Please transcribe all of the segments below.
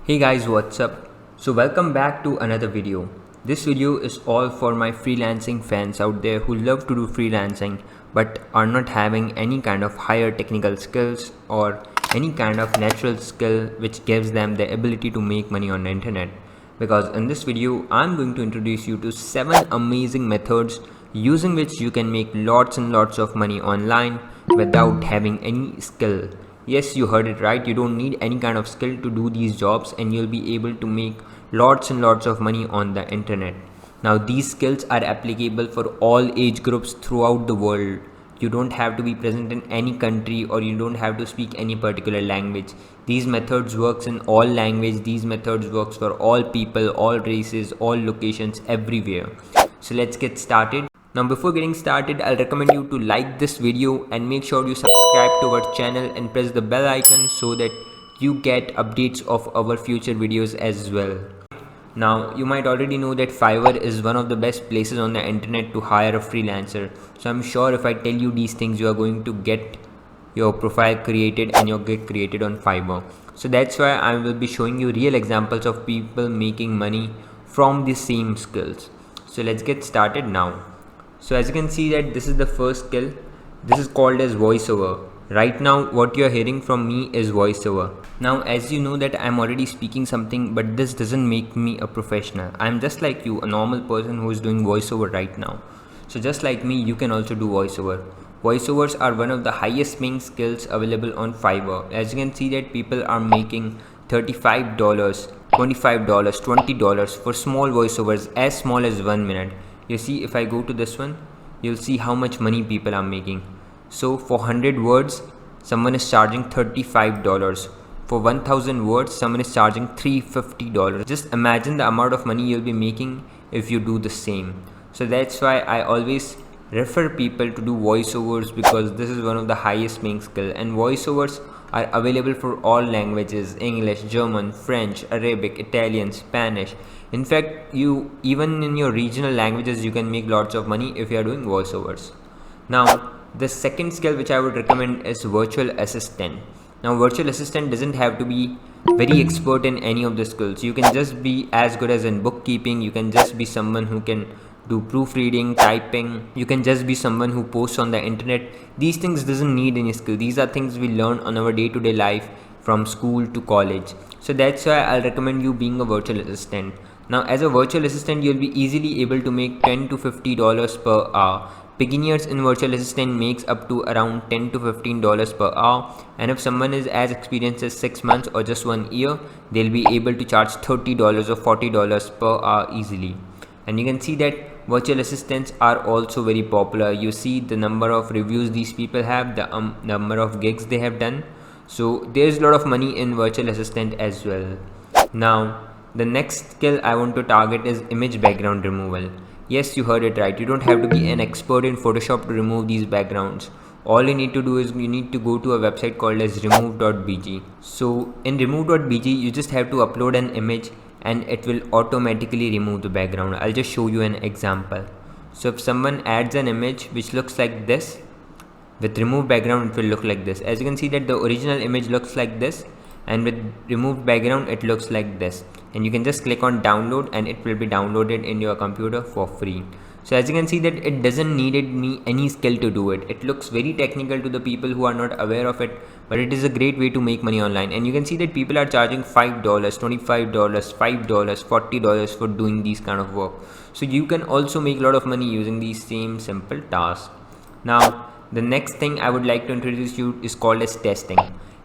Hey guys, what's up? So welcome back to another video. This video is all for my freelancing fans out there who love to do freelancing but are not having any kind of higher technical skills or any kind of natural skill which gives them the ability to make money on the internet. Because in this video, I'm going to introduce you to 7 amazing methods using which you can make lots and lots of money online without having any skill. Yes, you heard it right. You don't need any kind of skill to do these jobs and you'll be able to make lots and lots of money on the internet. Now, these skills are applicable for all age groups throughout the world. You don't have to be present in any country or you don't have to speak any particular language. These methods works in all language. These methods works for all people, all races, all locations, everywhere. So let's get started. Now before getting started, I'll recommend you to like this video and make sure you subscribe to our channel and press the bell icon so that you get updates of our future videos as well. Now you might already know that Fiverr is one of the best places on the internet to hire a freelancer. So I'm sure if I tell you these things, you are going to get your profile created and your gig created on Fiverr. So that's why I will be showing you real examples of people making money from the same skills. So let's get started now. So as you can see that this is the first skill. This is called as voiceover. Right now what you are hearing from me is voiceover. Now as you know that I'm already speaking something, but this doesn't make me a professional. I'm just like you, a normal person who is doing voiceover right now. So just like me, you can also do voiceover. Voiceovers are one of the highest paying skills available on Fiverr. As you can see that people are making $35, $25, $20 for small voiceovers as small as 1 minute. You see, if I go to this one, you'll see how much money people are making. So for 100 words, someone is charging $35. For 1000 words, someone is charging $350. Just imagine the amount of money you'll be making if you do the same. So that's why I always refer people to do voiceovers, because this is one of the highest paying skill, and voiceovers are available for all languages: English, German, French, Arabic, Italian, Spanish. In fact, you even in your regional languages you can make lots of money if you are doing voiceovers. Now the second skill which I would recommend is virtual assistant. Now virtual assistant doesn't have to be very expert in any of the skills. You can just be as good as in bookkeeping. You can just be someone who can do proofreading, typing. You can just be someone who posts on the internet. These things doesn't need any skill. These are things we learn on our day-to-day life from school to college. So that's why I'll recommend you being a virtual assistant. Now as a virtual assistant, you'll be easily able to make $10 to $50 per hour. Beginners in virtual assistant makes up to around $10 to $15 per hour, and if someone is as experienced as 6 months or just 1 year, they'll be able to charge $30 or $40 per hour easily. And you can see that virtual assistants are also very popular. You see the number of reviews these people have, the number of gigs they have done. So there's a lot of money in virtual assistant as well. Now the next skill I want to target is image background removal. Yes, you heard it right. You don't have to be an expert in Photoshop to remove these backgrounds. All you need to do is you need to go to a website called as remove.bg. So in remove.bg, you just have to upload an image and it will automatically remove the background. I'll just show you an example. So if someone adds an image which looks like this, with remove background it will look like this. As you can see that the original image looks like this, and with removed background it looks like this, and you can just click on download and it will be downloaded in your computer for free. So as you can see that it doesn't needed me any skill to do it. It looks very technical to the people who are not aware of it, but it is a great way to make money online. And you can see that people are charging $5, $25, $5, $40 for doing these kind of work. So you can also make a lot of money using these same simple tasks. Now the next thing I would like to introduce you is called as testing.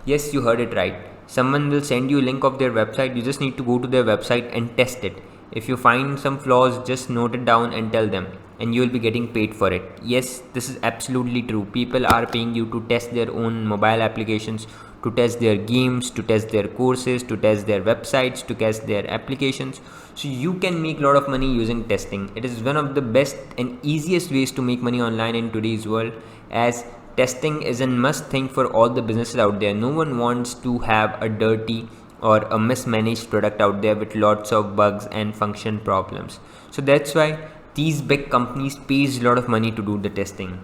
Yes, you heard it right. Someone will send you a link of their website. You just need to go to their website and test it. If you find some flaws, just note it down and tell them, and you will be getting paid for it. Yes, this is absolutely true. People are paying you to test their own mobile applications, to test their games, to test their courses, to test their websites, to test their applications. So you can make a lot of money using testing. It is one of the best and easiest ways to make money online in today's world, as testing is a must thing for all the businesses out there. No one wants to have a dirty or a mismanaged product out there with lots of bugs and function problems. So that's why these big companies pays a lot of money to do the testing.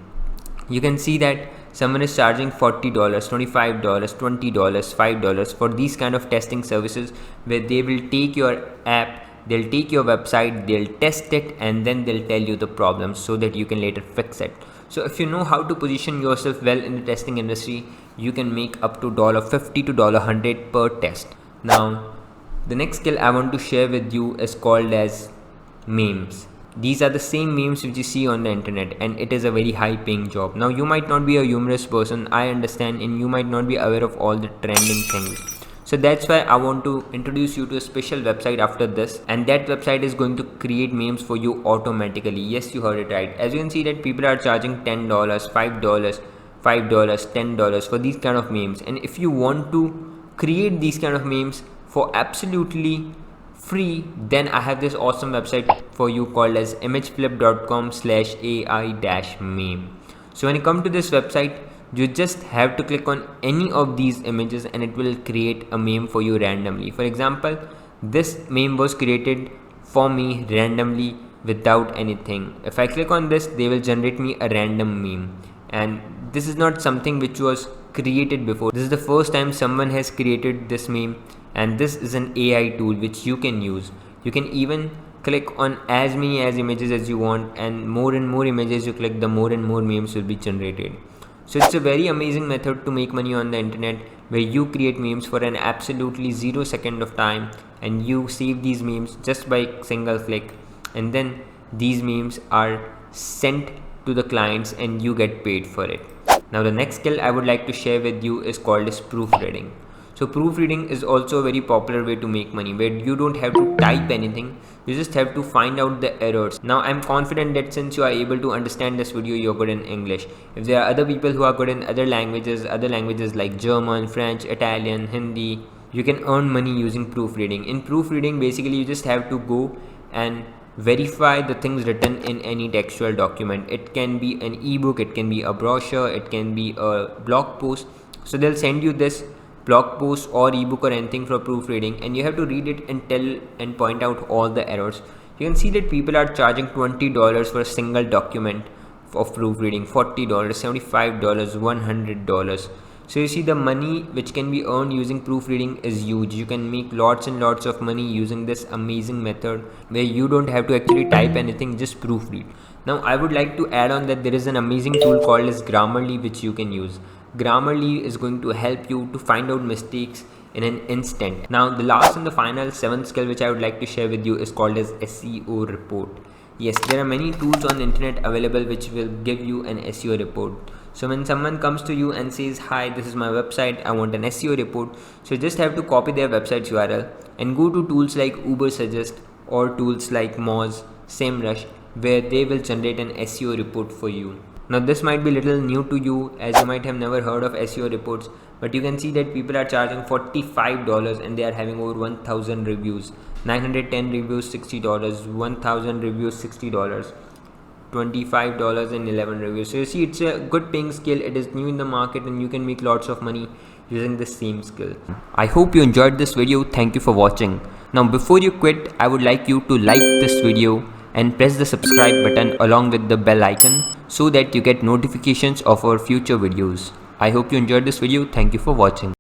You can see that someone is charging $40, $25, $20, $5 for these kind of testing services, where they will take your app, they'll take your website, they'll test it, and then they'll tell you the problems so that you can later fix it. So if you know how to position yourself well in the testing industry, you can make up to $50 to $100 per test. Now, the next skill I want to share with you is called as memes. These are the same memes which you see on the internet, and it is a very high paying job. Now, you might not be a humorous person, I understand, and you might not be aware of all the trending things. So that's why I want to introduce you to a special website after this, and that website is going to create memes for you automatically. Yes, you heard it right. As you can see that people are charging $10, $5, $10 for these kind of memes. And if you want to create these kind of memes for absolutely free, then I have this awesome website for you called as imageflip.com/AI-meme. So when you come to this website, you just have to click on any of these images and it will create a meme for you randomly. For example, this meme was created for me randomly without anything. If I click on this, they will generate me a random meme, and this is not something which was created before. This is the first time someone has created this meme, and this is an AI tool which you can use. You can even click on as many images as you want, and more images you click, the more and more memes will be generated. So it's a very amazing method to make money on the internet, where you create memes for an absolutely 0 second of time, and you save these memes just by single click, and then these memes are sent to the clients and you get paid for it. Now, the next skill I would like to share with you is called as proofreading. So proofreading is also a very popular way to make money, where you don't have to type anything, you just have to find out the errors. Now, I'm confident that since you are able to understand this video, you're good in English. If there are other people who are good in other languages like German, French, Italian, Hindi, you can earn money using proofreading. In proofreading, basically you just have to go and verify the things written in any textual document. It can be an ebook, it can be a brochure, it can be a blog post. So they'll send you this blog post or ebook or anything for proofreading, and you have to read it and tell and point out all the errors. You can see that people are charging $20 for a single document of proofreading, $40, $75, $100. So you see, the money which can be earned using proofreading is huge. You can make lots and lots of money using this amazing method, where you don't have to actually type anything, just proofread. Now, I would like to add on that there is an amazing tool called as Grammarly which you can use. Grammarly is going to help you to find out mistakes in an instant. Now, the last and the final 7th skill which I would like to share with you is called as SEO report. Yes, there are many tools on the internet available which will give you an SEO report. So when someone comes to you and says, hi, this is my website, I want an SEO report, so you just have to copy their website's URL and go to tools like Ubersuggest or tools like Moz, SEMrush, where they will generate an SEO report for you. Now, this might be little new to you, as you might have never heard of SEO reports, but you can see that people are charging $45 and they are having over 1000 reviews. 910 reviews, $60, 1000 reviews, $60, $25 and 11 reviews. So you see, it's a good paying skill. It is new in the market and you can make lots of money using the same skill. I hope you enjoyed this video. Thank you for watching. Now, before you quit, I would like you to like this video and press the subscribe button along with the bell icon so that you get notifications of our future videos. I hope you enjoyed this video. Thank you for watching.